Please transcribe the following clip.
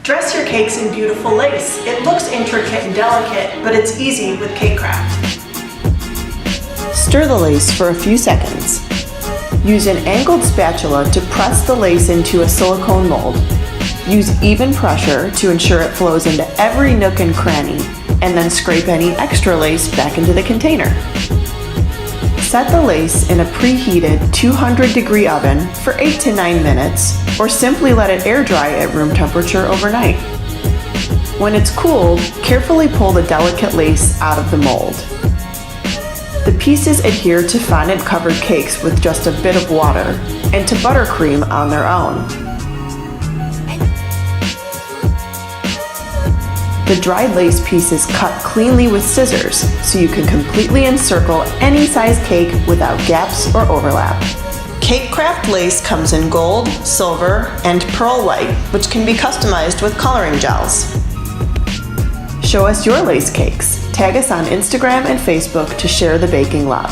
Dress your cakes in beautiful lace. It looks intricate and delicate, but it's easy with cake craft. Stir the lace for a few seconds. Use an angled spatula to press the lace into a silicone mold. Use even pressure to ensure it flows into every nook and cranny, and then scrape any extra lace back into the container. Set the lace in a preheated 200-degree oven for 8 to 9 minutes, or simply let it air dry at room temperature overnight. When it's cooled, carefully pull the delicate lace out of the mold. The pieces adhere to fondant-covered cakes with just a bit of water, and to buttercream on their own. The dried lace pieces cut cleanly with scissors, so you can completely encircle any size cake without gaps or overlap. Cake craft lace comes in gold, silver, and pearl white, which can be customized with coloring gels. Show us your lace cakes. Tag us on Instagram and Facebook to share the baking love.